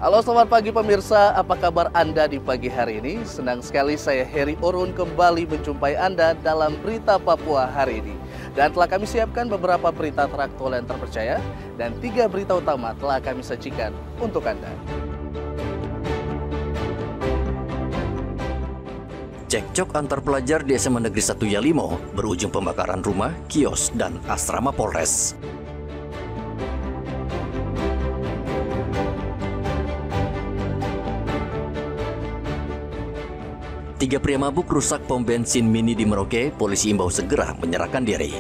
Halo, selamat pagi pemirsa. Apa kabar Anda di pagi hari ini? Senang sekali saya Heri Orun kembali menjumpai Anda dalam Berita Papua hari ini. Dan telah kami siapkan beberapa berita teraktual yang terpercaya dan 3 berita utama telah kami sajikan untuk Anda. Cekcok antar pelajar di SMA Negeri 1 Yalimo berujung pembakaran rumah, kios, dan asrama Polres. Tiga pria mabuk rusak pom bensin mini di Merauke, polisi imbau segera menyerahkan diri.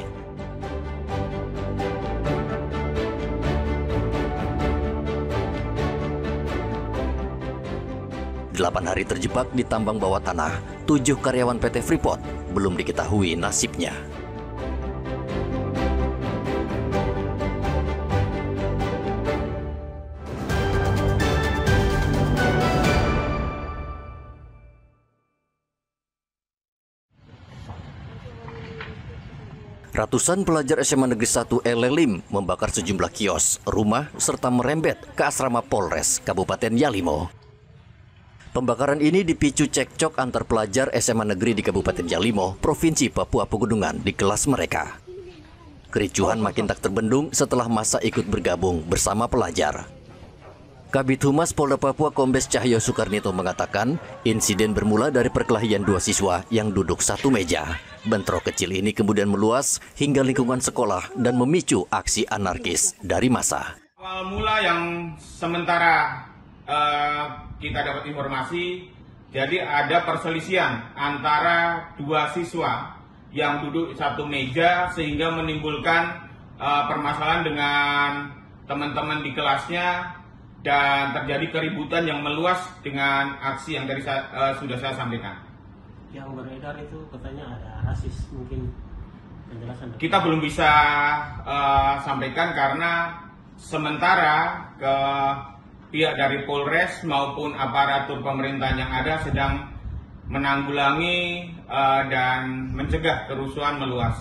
Delapan hari terjebak di tambang bawah tanah, 7 karyawan PT Freeport belum diketahui nasibnya. Ratusan pelajar SMA Negeri 1 Elelim membakar sejumlah kios, rumah, serta merembet ke asrama Polres Kabupaten Yalimo. Pembakaran ini dipicu cekcok antar pelajar SMA Negeri di Kabupaten Yalimo, Provinsi Papua Pegunungan di kelas mereka. Kericuhan makin tak terbendung setelah massa ikut bergabung bersama pelajar. Kabid Humas Polda Papua Kombes Cahyo Soekarnito mengatakan, insiden bermula dari perkelahian 2 siswa yang duduk satu meja. Bentrok kecil ini kemudian meluas hingga lingkungan sekolah dan memicu aksi anarkis dari massa. Awal mula yang sementara kita dapat informasi, jadi ada perselisihan antara 2 siswa yang duduk satu meja sehingga menimbulkan permasalahan dengan teman-teman di kelasnya dan terjadi keributan yang meluas dengan aksi yang tadi sudah saya sampaikan. Yang beredar itu katanya ada rasis, mungkin penjelasan. Kita belum bisa sampaikan karena sementara ke pihak dari Polres maupun aparatur pemerintahan yang ada sedang menanggulangi dan mencegah kerusuhan meluas.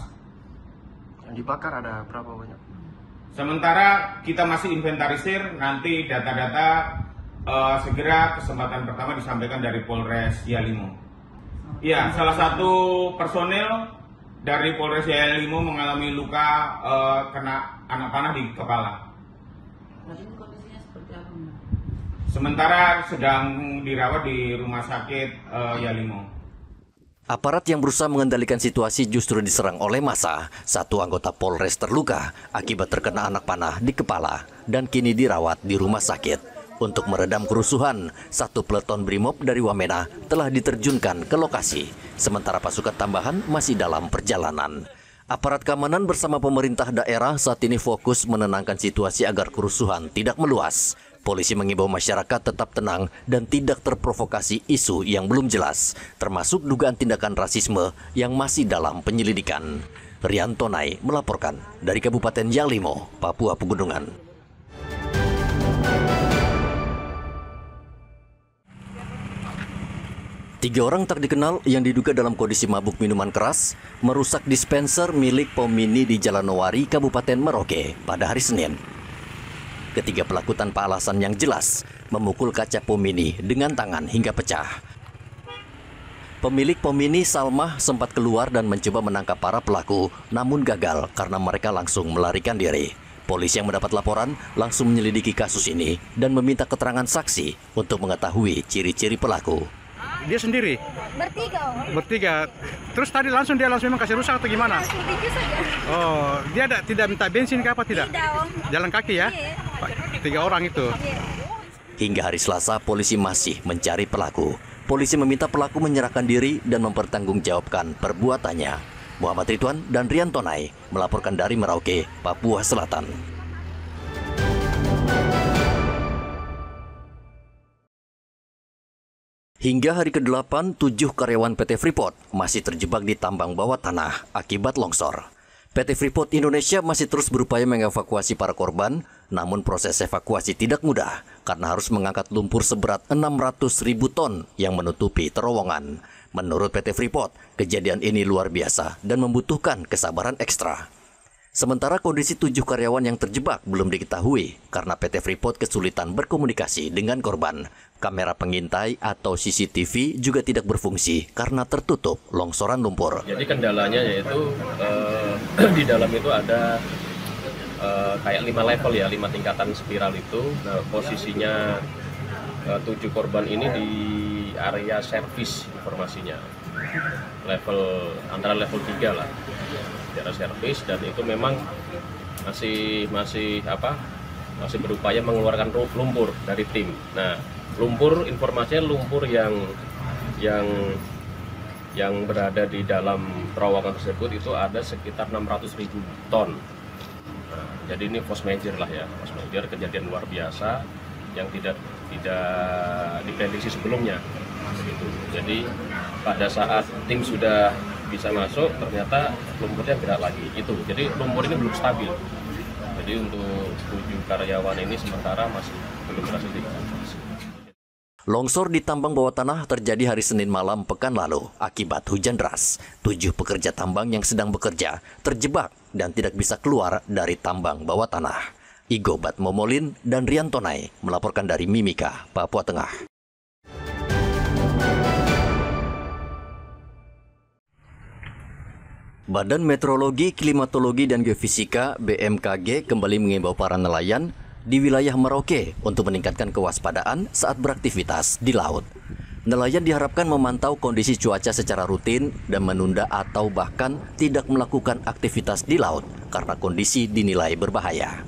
Yang dibakar ada berapa banyak? Sementara kita masih inventarisir, nanti data-data segera kesempatan pertama disampaikan dari Polres Yalimo. Ya, salah satu personil dari Polres Yalimo mengalami luka kena anak panah di kepala. Kondisinya seperti apa? Sementara sedang dirawat di rumah sakit Yalimo. Aparat yang berusaha mengendalikan situasi justru diserang oleh massa. Satu anggota Polres terluka akibat terkena anak panah di kepala dan kini dirawat di rumah sakit. Untuk meredam kerusuhan, 1 peleton Brimob dari Wamena telah diterjunkan ke lokasi, sementara pasukan tambahan masih dalam perjalanan. Aparat keamanan bersama pemerintah daerah saat ini fokus menenangkan situasi agar kerusuhan tidak meluas. Polisi mengimbau masyarakat tetap tenang dan tidak terprovokasi isu yang belum jelas, termasuk dugaan tindakan rasisme yang masih dalam penyelidikan. Rian Tonai melaporkan dari Kabupaten Yalimo, Papua Pegunungan. 3 orang tak dikenal yang diduga dalam kondisi mabuk minuman keras merusak dispenser milik pom mini di Jalan Nowari, Kabupaten Merauke pada hari Senin. Ketiga pelaku tanpa alasan yang jelas memukul kaca pom mini dengan tangan hingga pecah. Pemilik pom mini Salmah sempat keluar dan mencoba menangkap para pelaku, namun gagal karena mereka langsung melarikan diri. Polisi yang mendapat laporan langsung menyelidiki kasus ini dan meminta keterangan saksi untuk mengetahui ciri-ciri pelaku. Dia sendiri? Bertiga. Terus tadi dia langsung memang kasih rusak atau gimana? Langsung dikit saja. Oh, dia tidak minta bensin ke apa tidak? Tidak, Om. Jalan kaki ya? Iya. 3 orang itu. Iya. Hingga hari Selasa, polisi masih mencari pelaku. Polisi meminta pelaku menyerahkan diri dan mempertanggungjawabkan perbuatannya. Muhammad Ridwan dan Rian Tonai melaporkan dari Merauke, Papua Selatan. Hingga hari ke-8, 7 karyawan PT Freeport masih terjebak di tambang bawah tanah akibat longsor. PT Freeport Indonesia masih terus berupaya mengevakuasi para korban, namun proses evakuasi tidak mudah karena harus mengangkat lumpur seberat 600.000 ton yang menutupi terowongan. Menurut PT Freeport, kejadian ini luar biasa dan membutuhkan kesabaran ekstra. Sementara kondisi 7 karyawan yang terjebak belum diketahui karena PT Freeport kesulitan berkomunikasi dengan korban. Kamera pengintai atau CCTV juga tidak berfungsi karena tertutup longsoran lumpur. Jadi kendalanya yaitu di dalam itu ada kayak 5 level ya, 5 tingkatan spiral itu. Nah, posisinya 7 korban ini di area servis informasinya. Antara level 3 lah. Daerah servis, dan itu memang masih berupaya mengeluarkan lumpur dari tim. Nah, lumpur informasinya lumpur yang berada di dalam terowongan tersebut itu ada sekitar 600.000 ton. Nah, jadi ini force major lah ya, force major, kejadian luar biasa yang tidak diprediksi sebelumnya. Begitu. Jadi pada saat tim sudah bisa masuk, ternyata lumpurnya gerak lagi. Jadi lumpur ini belum stabil. Jadi untuk 7 karyawan ini sementara masih belum berhasil dievakuasi. Longsor di tambang bawah tanah terjadi hari Senin malam pekan lalu akibat hujan deras. 7 pekerja tambang yang sedang bekerja terjebak dan tidak bisa keluar dari tambang bawah tanah. Igo Batmomolin dan Rian Tonai melaporkan dari Mimika, Papua Tengah. Badan Meteorologi, Klimatologi, dan Geofisika (BMKG) kembali mengimbau para nelayan di wilayah Merauke untuk meningkatkan kewaspadaan saat beraktivitas di laut. Nelayan diharapkan memantau kondisi cuaca secara rutin dan menunda atau bahkan tidak melakukan aktivitas di laut karena kondisi dinilai berbahaya.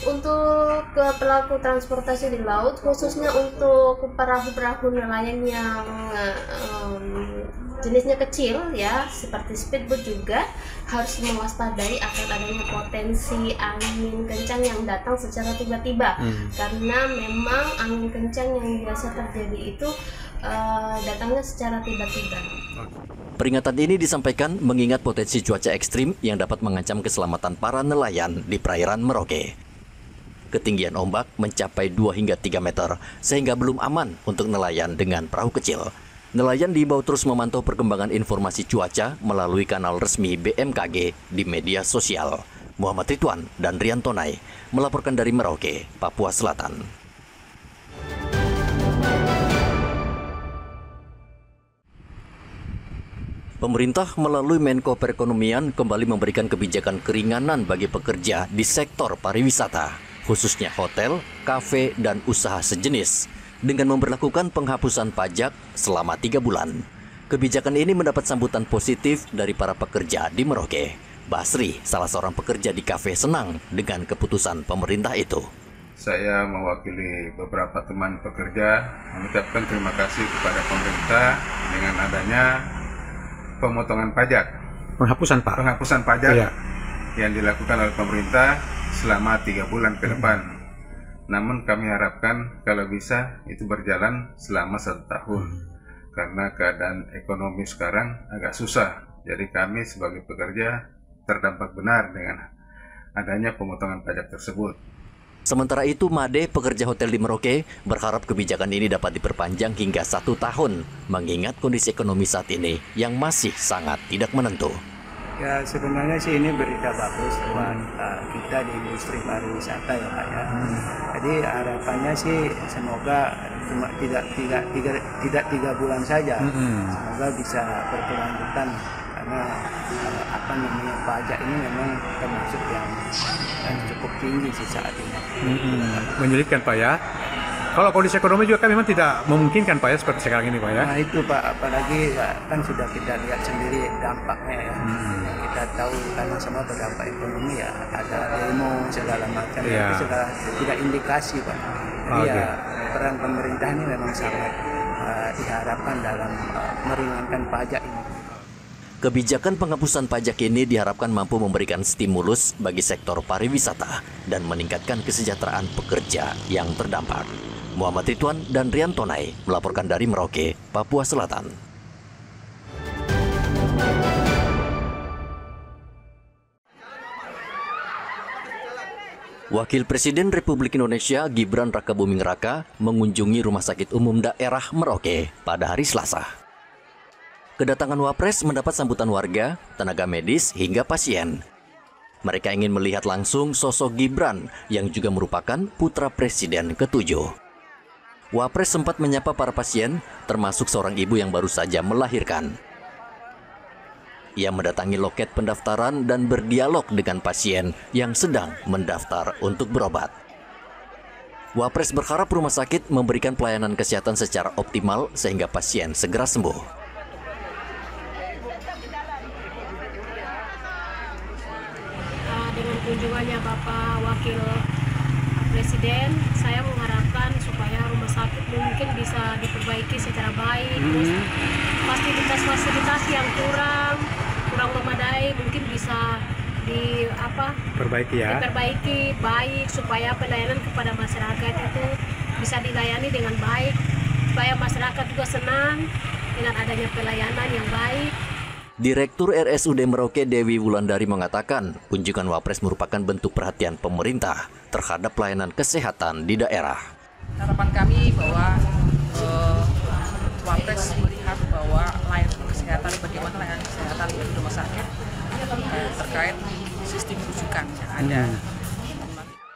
Untuk pelaku transportasi di laut, khususnya untuk perahu-perahu nelayan yang jenisnya kecil ya, seperti speedboat, juga harus mewaspadai akan adanya potensi angin kencang yang datang secara tiba-tiba. Karena memang angin kencang yang biasa terjadi itu datangnya secara tiba-tiba. Peringatan ini disampaikan mengingat potensi cuaca ekstrim yang dapat mengancam keselamatan para nelayan di perairan Merauke. Ketinggian ombak mencapai 2 hingga 3 meter, sehingga belum aman untuk nelayan dengan perahu kecil. Nelayan diimbau terus memantau perkembangan informasi cuaca melalui kanal resmi BMKG di media sosial. Muhammad Ridwan dan Rian Tonai melaporkan dari Merauke, Papua Selatan. Pemerintah melalui Menko Perekonomian kembali memberikan kebijakan keringanan bagi pekerja di sektor pariwisata, khususnya hotel, kafe, dan usaha sejenis, dengan memberlakukan penghapusan pajak selama 3 bulan. Kebijakan ini mendapat sambutan positif dari para pekerja di Merauke. Basri, salah seorang pekerja di kafe, senang dengan keputusan pemerintah itu. Saya mewakili beberapa teman pekerja mengucapkan terima kasih kepada pemerintah dengan adanya pemotongan pajak. Penghapusan pajak yang dilakukan oleh pemerintah selama 3 bulan ke depan. Namun kami harapkan kalau bisa itu berjalan selama 1 tahun. Karena keadaan ekonomi sekarang agak susah. Jadi kami sebagai pekerja terdampak benar dengan adanya pemotongan pajak tersebut. Sementara itu, Made, pekerja hotel di Merauke, berharap kebijakan ini dapat diperpanjang hingga 1 tahun, mengingat kondisi ekonomi saat ini yang masih sangat tidak menentu. Ya, sebenarnya sih ini berita bagus buat kita di industri pariwisata ya Pak ya. Jadi harapannya sih semoga cuma tidak 3 bulan saja. Semoga bisa berkelanjutan karena pajak ini memang termasuk yang cukup tinggi sih saat ini. Menyulitkan Pak ya. Kalau kondisi ekonomi juga kan memang tidak memungkinkan Pak ya seperti sekarang ini Pak ya. Nah itu Pak, apalagi kan sudah kita lihat sendiri dampaknya ya. Kita tahu karena semua terdampak ekonomi ya, ada demo segala macam. Itu sudah tidak indikasi Pak. Jadi ya peran pemerintah ini memang sangat diharapkan dalam meringankan pajak ini. Kebijakan penghapusan pajak ini diharapkan mampu memberikan stimulus bagi sektor pariwisata dan meningkatkan kesejahteraan pekerja yang terdampak. Muhammad Ridwan dan Rian Tonai melaporkan dari Merauke, Papua Selatan. Wakil Presiden Republik Indonesia Gibran Rakabuming Raka mengunjungi Rumah Sakit Umum Daerah Merauke pada hari Selasa. Kedatangan Wapres mendapat sambutan warga, tenaga medis, hingga pasien. Mereka ingin melihat langsung sosok Gibran yang juga merupakan putra Presiden ke-7. Wapres sempat menyapa para pasien, termasuk seorang ibu yang baru saja melahirkan. Ia mendatangi loket pendaftaran dan berdialog dengan pasien yang sedang mendaftar untuk berobat. Wapres berharap rumah sakit memberikan pelayanan kesehatan secara optimal sehingga pasien segera sembuh. Dengan kunjungannya Bapak Wakil Presiden, saya mengharapkan supaya rumah sakit mungkin bisa diperbaiki secara baik. Terus fasilitas yang kurang memadai mungkin bisa diperbaiki baik supaya pelayanan kepada masyarakat itu bisa dilayani dengan baik, supaya masyarakat juga senang dengan adanya pelayanan yang baik. Direktur RSUD Merauke Dewi Wulandari mengatakan kunjungan Wapres merupakan bentuk perhatian pemerintah terhadap pelayanan kesehatan di daerah. Harapan kami bahwa Wapres melihat bahwa layanan kesehatan, bagaimana layanan kesehatan di rumah sakit terkait sistem rujukan yang ada.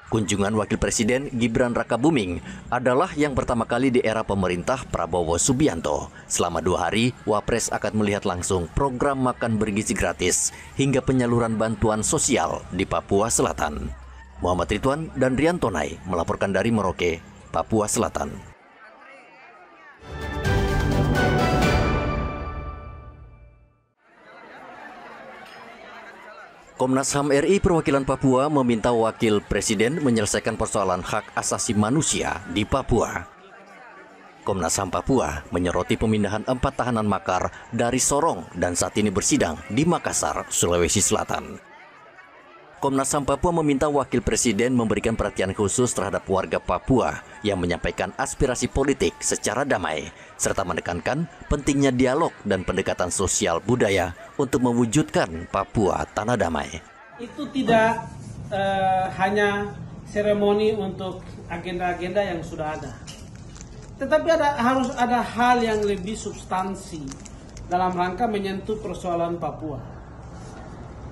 Kunjungan Wakil Presiden Gibran Rakabuming adalah yang pertama kali di era pemerintah Prabowo Subianto. Selama 2 hari, Wapres akan melihat langsung program makan bergizi gratis hingga penyaluran bantuan sosial di Papua Selatan. Muhammad Ridwan dan Rian Tonai melaporkan dari Merauke, Papua Selatan. Komnas HAM RI Perwakilan Papua meminta Wakil Presiden menyelesaikan persoalan hak asasi manusia di Papua. Komnas HAM Papua menyoroti pemindahan 4 tahanan makar dari Sorong dan saat ini bersidang di Makassar, Sulawesi Selatan. Komnas HAM Papua meminta Wakil Presiden memberikan perhatian khusus terhadap warga Papua yang menyampaikan aspirasi politik secara damai, serta menekankan pentingnya dialog dan pendekatan sosial budaya untuk mewujudkan Papua tanah damai. Itu tidak hanya seremoni untuk agenda-agenda yang sudah ada, tetapi harus ada hal yang lebih substansi dalam rangka menyentuh persoalan Papua.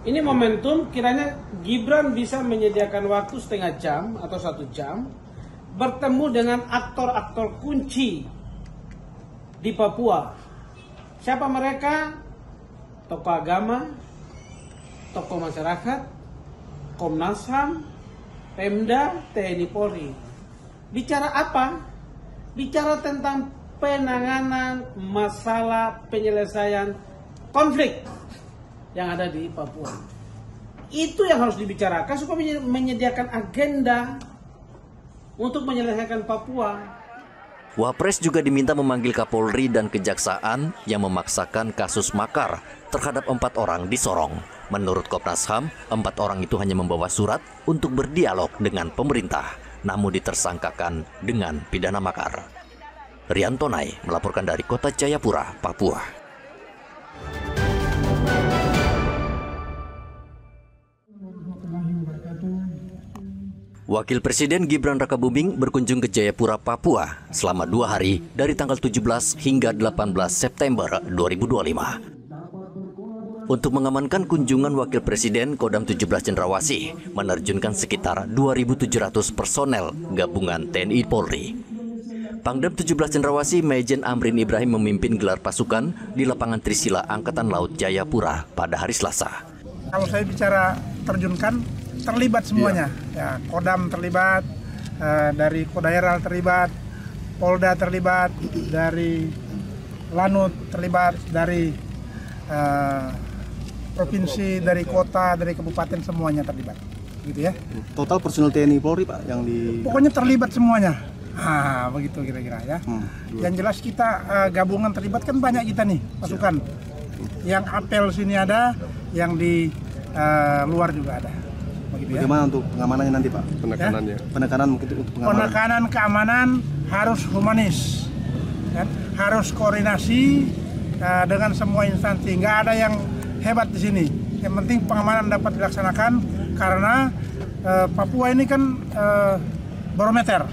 Ini momentum kiranya Gibran bisa menyediakan waktu setengah jam atau 1 jam bertemu dengan aktor-aktor kunci di Papua. Siapa mereka? Tokoh agama, tokoh masyarakat, Komnas HAM, Pemda, TNI Polri. Bicara apa? Bicara tentang penanganan masalah penyelesaian konflik yang ada di Papua. Itu yang harus dibicarakan supaya menyediakan agenda untuk menyelesaikan Papua. Wapres juga diminta memanggil Kapolri dan Kejaksaan yang memaksakan kasus makar terhadap 4 orang di Sorong. Menurut Komnas HAM, 4 orang itu hanya membawa surat untuk berdialog dengan pemerintah, namun ditersangkakan dengan pidana makar. Rian Tonai melaporkan dari Kota Jayapura, Papua. Wakil Presiden Gibran Rakabuming berkunjung ke Jayapura, Papua selama 2 hari dari tanggal 17 hingga 18 September 2025. Untuk mengamankan kunjungan Wakil Presiden, Kodam 17 Cendrawasih menerjunkan sekitar 2.700 personel gabungan TNI Polri. Pangdam 17 Cendrawasih Majen Amrin Ibrahim memimpin gelar pasukan di lapangan Trisila Angkatan Laut Jayapura pada hari Selasa. Kalau saya bicara terjunkan, terlibat semuanya. Ya, Kodam terlibat, dari Kodaeral terlibat, Polda terlibat, dari Lanut terlibat, dari provinsi, dari kota, dari kabupaten semuanya terlibat, gitu ya. Total personel TNI Polri Pak yang di. Pokoknya terlibat semuanya. Begitu kira-kira ya. Yang jelas kita gabungan terlibat kan banyak kita nih pasukan. Yang apel sini ada, yang di luar juga ada. Begitu, bagaimana ya? Untuk pengamanannya nanti Pak? Penekanannya? Ya? Penekanan mungkin untuk pengamanan. Penekanan keamanan harus humanis, kan? Harus koordinasi dengan semua instansi. Nggak ada yang hebat di sini. Yang penting pengamanan dapat dilaksanakan karena Papua ini kan barometer.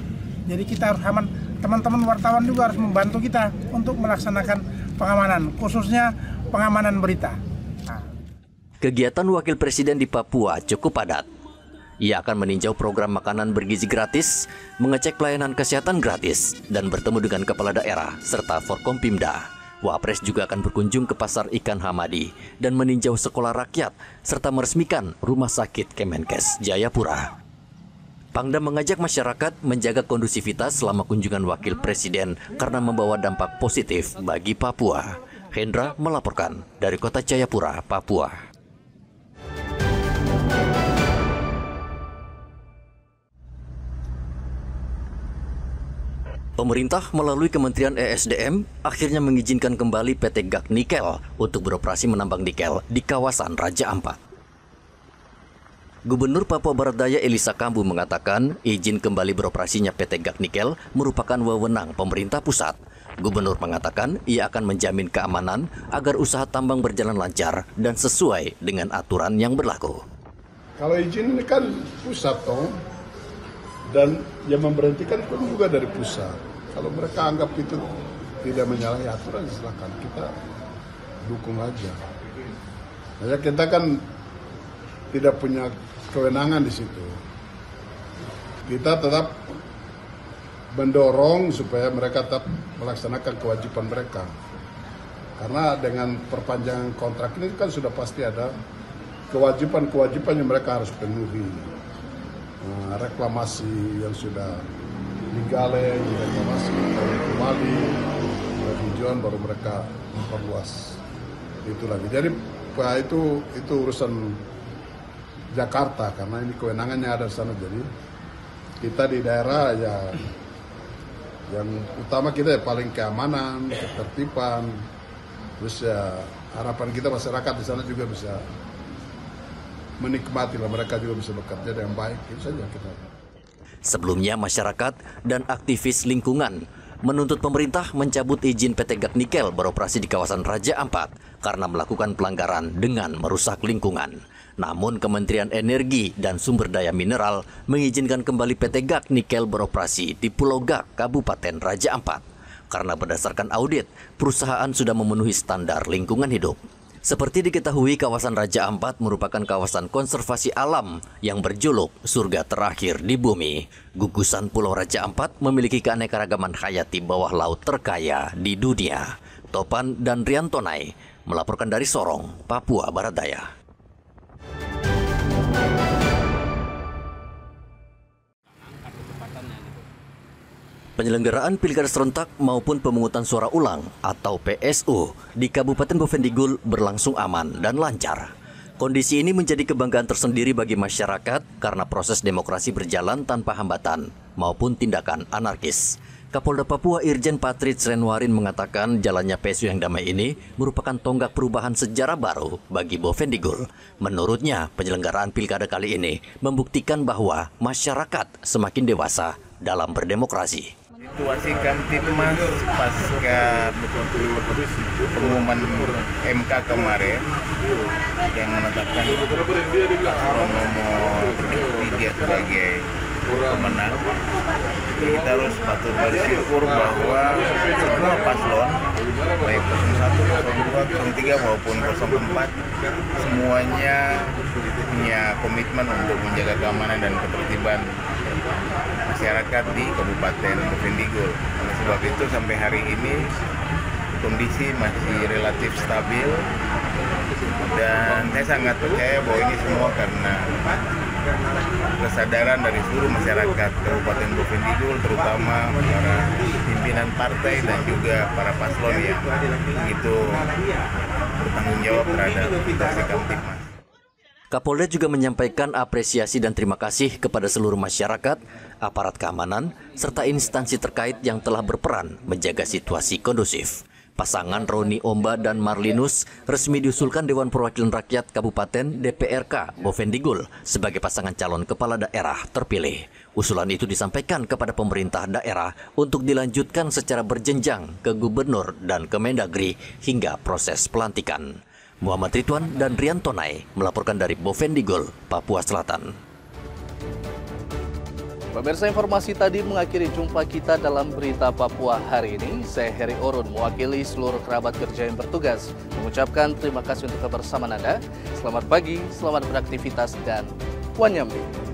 Jadi kita harus aman. Teman-teman wartawan juga harus membantu kita untuk melaksanakan pengamanan, khususnya pengamanan berita. Kegiatan Wakil Presiden di Papua cukup padat. Ia akan meninjau program makanan bergizi gratis, mengecek pelayanan kesehatan gratis, dan bertemu dengan kepala daerah serta Forkompimda. Wapres juga akan berkunjung ke Pasar Ikan Hamadi dan meninjau sekolah rakyat serta meresmikan Rumah Sakit Kemenkes Jayapura. Pangdam mengajak masyarakat menjaga kondusivitas selama kunjungan Wakil Presiden karena membawa dampak positif bagi Papua. Hendra melaporkan dari Kota Jayapura, Papua. Pemerintah melalui Kementerian ESDM akhirnya mengizinkan kembali PT GAK Nikel untuk beroperasi menambang nikel di kawasan Raja Ampat. Gubernur Papua Barat Daya Elisa Kambu mengatakan izin kembali beroperasinya PT GAK Nikel merupakan wewenang pemerintah pusat. Gubernur mengatakan ia akan menjamin keamanan agar usaha tambang berjalan lancar dan sesuai dengan aturan yang berlaku. Kalau izin ini kan pusat toh, dan yang memberhentikan pun juga dari pusat. Kalau mereka anggap itu tidak menyalahi aturan, silakan, kita dukung aja. Ya, kita kan tidak punya kewenangan di situ. Kita tetap mendorong supaya mereka tetap melaksanakan kewajiban mereka. Karena dengan perpanjangan kontrak ini kan sudah pasti ada kewajiban-kewajiban yang mereka harus penuhi. Reklamasi yang sudah digaleng, reklamasi kembali, penghijauan baru mereka memperluas itu lagi. Jadi itu urusan Jakarta karena ini kewenangannya ada di sana. Jadi kita di daerah ya yang utama kita ya paling keamanan, ketertiban, terus ya harapan kita masyarakat di sana juga bisa menikmati lah, mereka juga bisa bekerja dengan baik, itu saja kita. Sebelumnya masyarakat dan aktivis lingkungan menuntut pemerintah mencabut izin PT GAK Nikel beroperasi di kawasan Raja Ampat karena melakukan pelanggaran dengan merusak lingkungan. Namun Kementerian Energi dan Sumber Daya Mineral mengizinkan kembali PT GAK Nikel beroperasi di Pulau GAK, Kabupaten Raja Ampat. Karena berdasarkan audit, perusahaan sudah memenuhi standar lingkungan hidup. Seperti diketahui, kawasan Raja Ampat merupakan kawasan konservasi alam yang berjuluk surga terakhir di bumi. Gugusan Pulau Raja Ampat memiliki keanekaragaman hayati bawah laut terkaya di dunia. Topan dan Riantonai melaporkan dari Sorong, Papua Barat Daya. Penyelenggaraan pilkada serentak maupun pemungutan suara ulang atau PSU di Kabupaten Bovendigul berlangsung aman dan lancar. Kondisi ini menjadi kebanggaan tersendiri bagi masyarakat karena proses demokrasi berjalan tanpa hambatan maupun tindakan anarkis. Kapolda Papua Irjen Patrits Renwarin mengatakan jalannya PSU yang damai ini merupakan tonggak perubahan sejarah baru bagi Bovendigul. Menurutnya, penyelenggaraan pilkada kali ini membuktikan bahwa masyarakat semakin dewasa dalam berdemokrasi. Situasi Kamtipmas pasca pengumuman MK kemarin yang menetapkan nomor 3 sebagai pemenang, kita harus patut bersyukur bahwa semua paslon baik 01, 02, 03 maupun 04 semuanya punya komitmen untuk menjaga keamanan dan ketertiban masyarakat di Kabupaten Bovendigul. Oleh sebab itu sampai hari ini kondisi masih relatif stabil dan saya sangat percaya bahwa ini semua karena kesadaran dari seluruh masyarakat Kabupaten Bovendigul, terutama para pimpinan partai dan juga para paslon yang begitu bertanggung jawab terhadap situasi Kamtipmas. Kapolda juga menyampaikan apresiasi dan terima kasih kepada seluruh masyarakat, aparat keamanan, serta instansi terkait yang telah berperan menjaga situasi kondusif. Pasangan Roni Omba dan Marlinus resmi diusulkan Dewan Perwakilan Rakyat Kabupaten DPRK Bovendigul sebagai pasangan calon kepala daerah terpilih. Usulan itu disampaikan kepada pemerintah daerah untuk dilanjutkan secara berjenjang ke gubernur dan ke Mendagri hingga proses pelantikan. Muhammad Ridwan dan Riantonai melaporkan dari Bovendigul, Papua Selatan. Pemirsa, informasi tadi mengakhiri jumpa kita dalam Berita Papua hari ini. Saya Heri Orun, mewakili seluruh kerabat kerja yang bertugas, mengucapkan terima kasih untuk kebersamaan Anda. Selamat pagi, selamat beraktivitas, dan Wanyambi.